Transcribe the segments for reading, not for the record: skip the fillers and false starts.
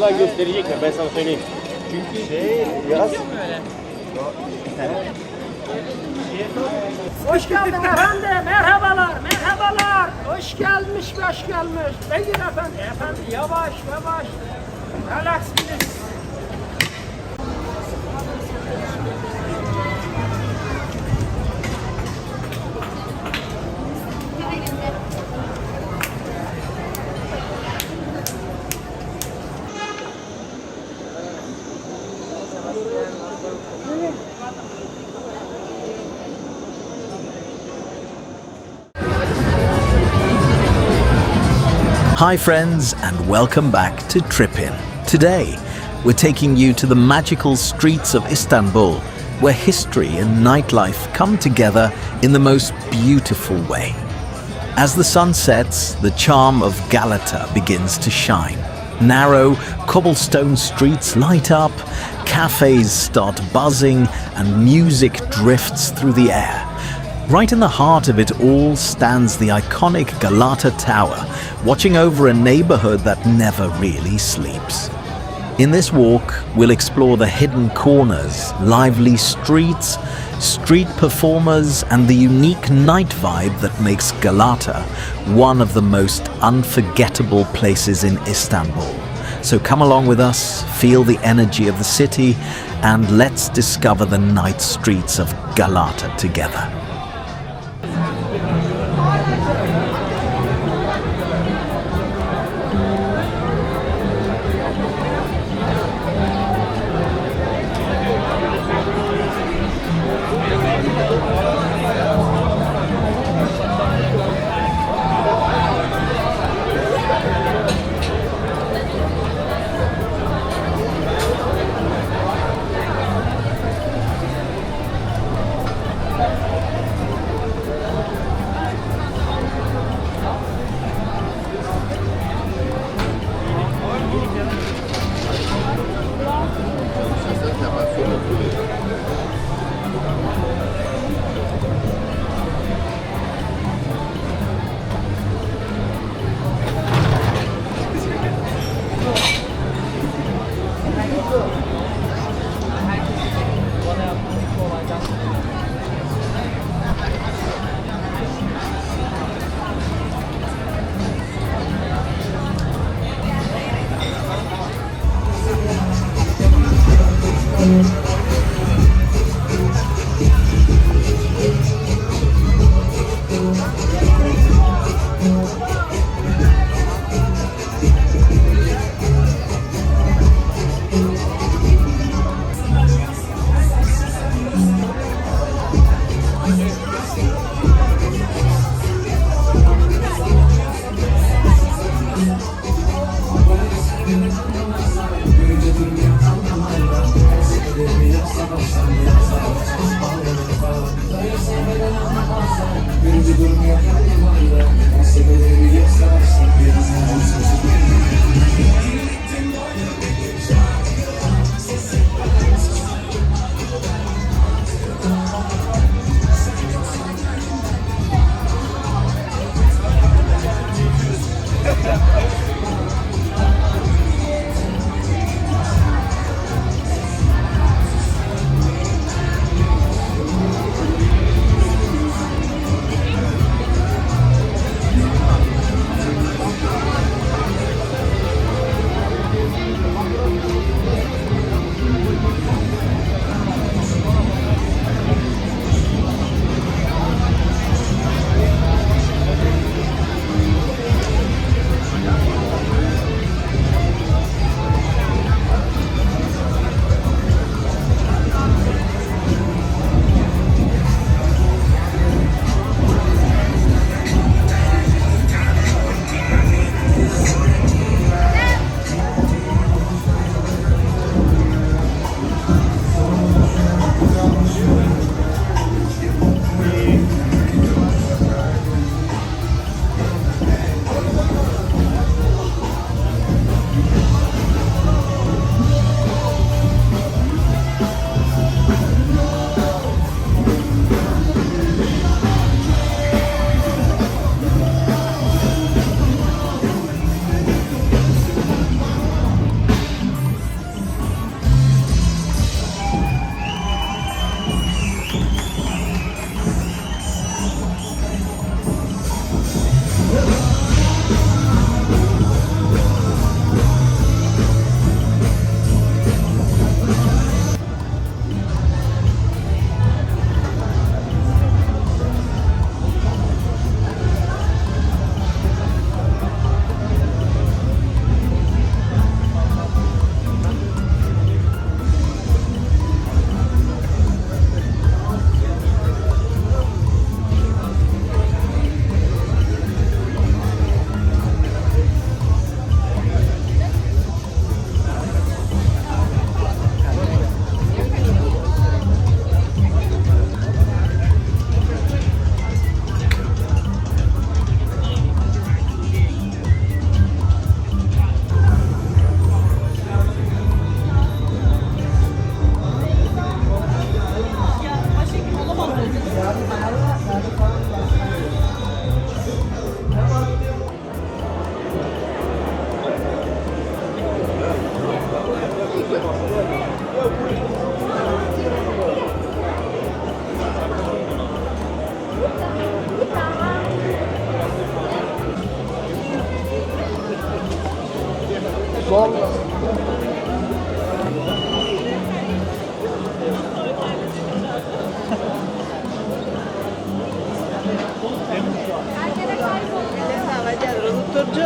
birazdan gösterecekler, ben sana söyleyeyim. Çünkü biraz... Hoş geldin efendim, merhabalar, merhabalar. Hoş gelmiş, hoş gelmiş. Buyurun efendim, efendim yavaş, yavaş. Relax please. Hi friends, and welcome back to Tripinn. Today, we're taking you to the magical streets of Istanbul, where history and nightlife come together in the most beautiful way. As the sun sets, the charm of Galata begins to shine. Narrow, cobblestone streets light up, cafés start buzzing, and music drifts through the air. Right in the heart of it all stands the iconic Galata Tower, watching over a neighborhood that never really sleeps. In this walk, we'll explore the hidden corners, lively streets, street performers, and the unique night vibe that makes Galata one of the most unforgettable places in Istanbul. So come along with us, feel the energy of the city, and let's discover the night streets of Galata together.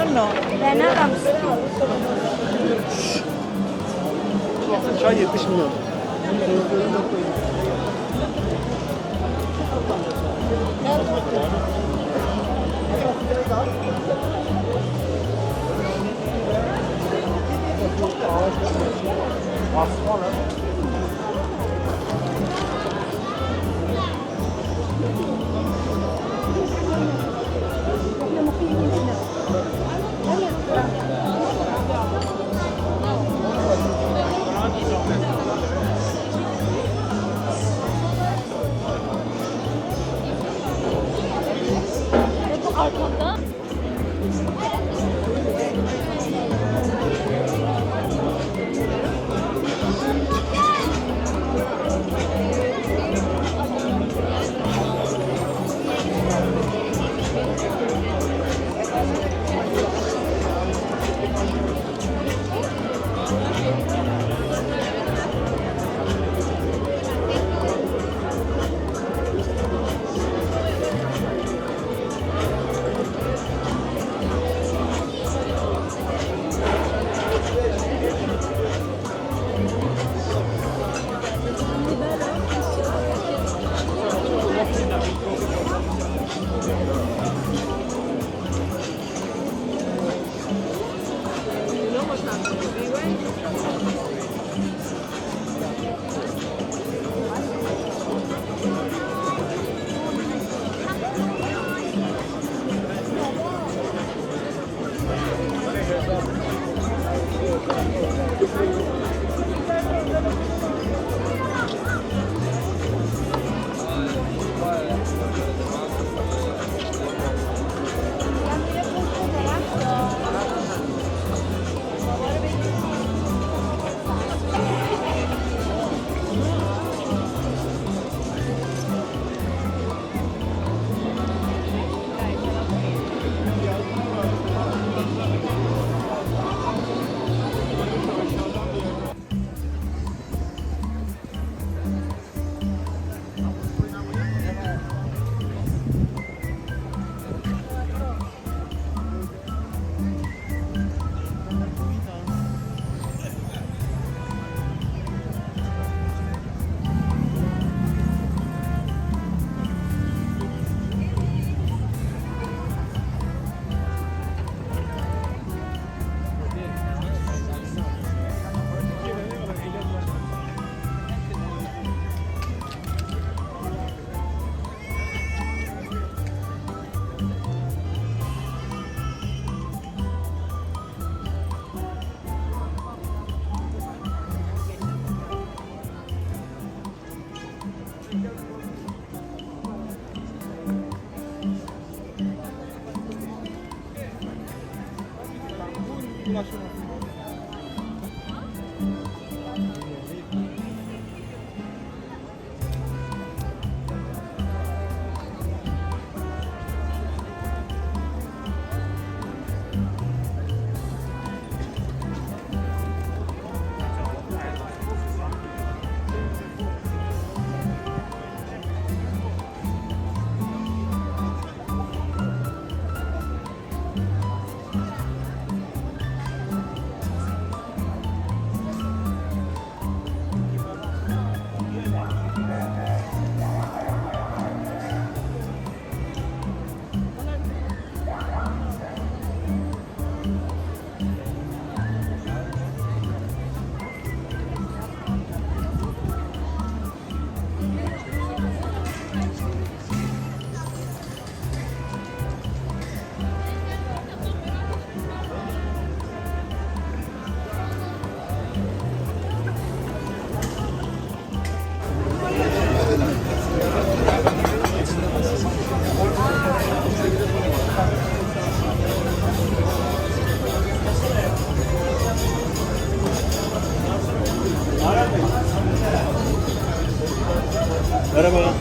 Buongiorno. Çay 70 milyon. Arkamda. Merhaba.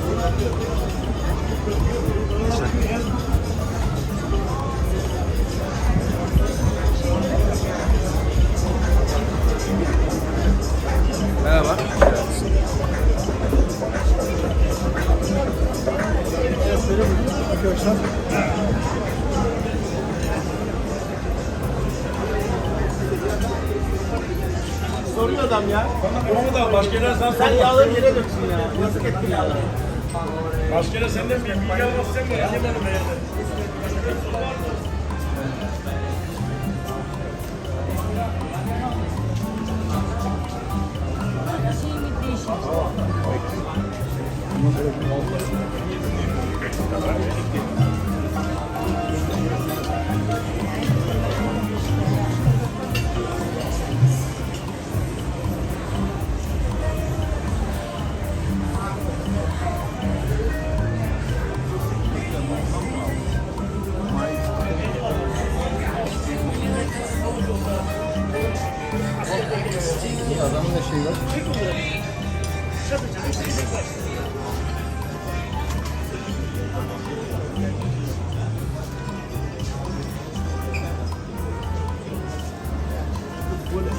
Merhaba. Arkadaşlar. soruyor adam ya. Onu da başka yerden Sen yağları yere döksün ya. Yazık ettin yağları. Başka yerden senden bir bilgi almazsan mı? Hadi benim evde. Adamın da şeyi var.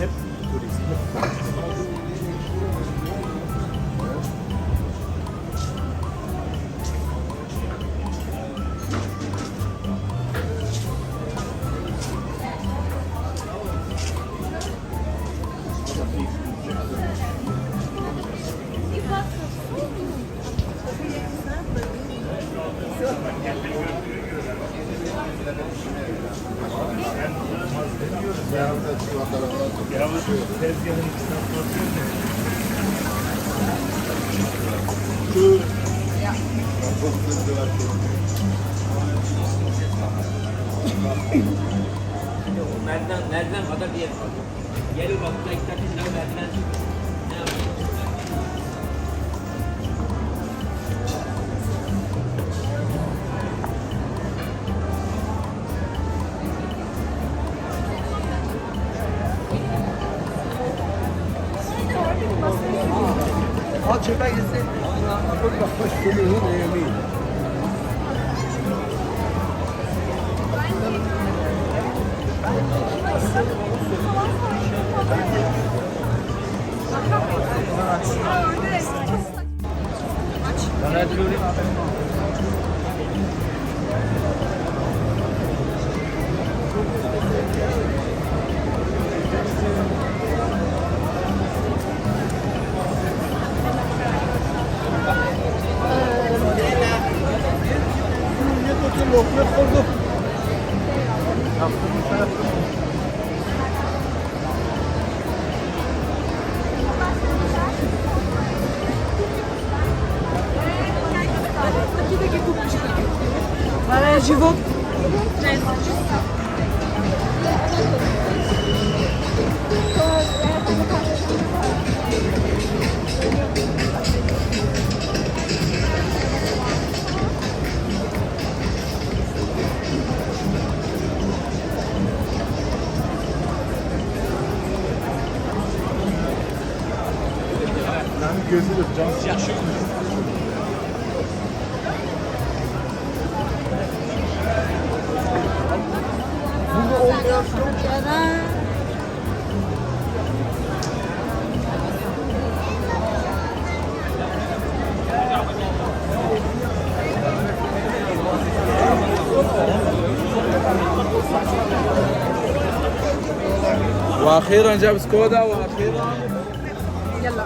Hep turist. Merdiven kadar bir yer var. Geliyor bak, dakika merdiven. Ne yapayım? Al çöpe gitsin. Живот. Gözü de can Yaşıyor. Burada olmayan واخيرا جاب سكودا واخيرا يلا.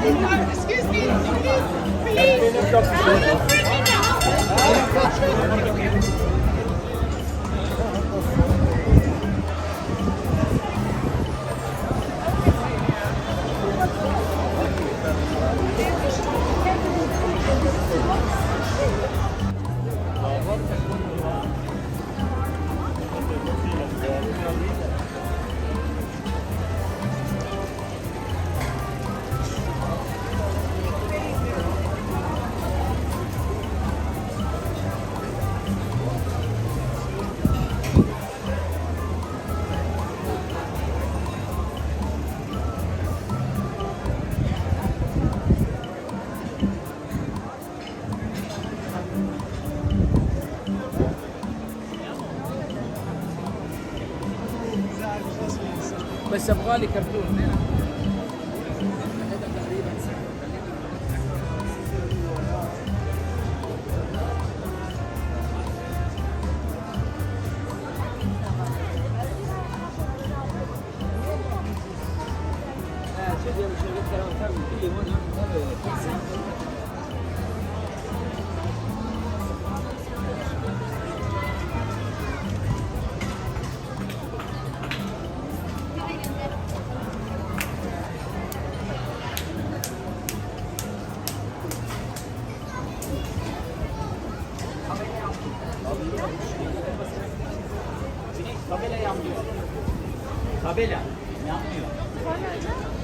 Excuse me, please. بس ابغى لي كرتون. Tabela yanmıyor. Tabela yanmıyor.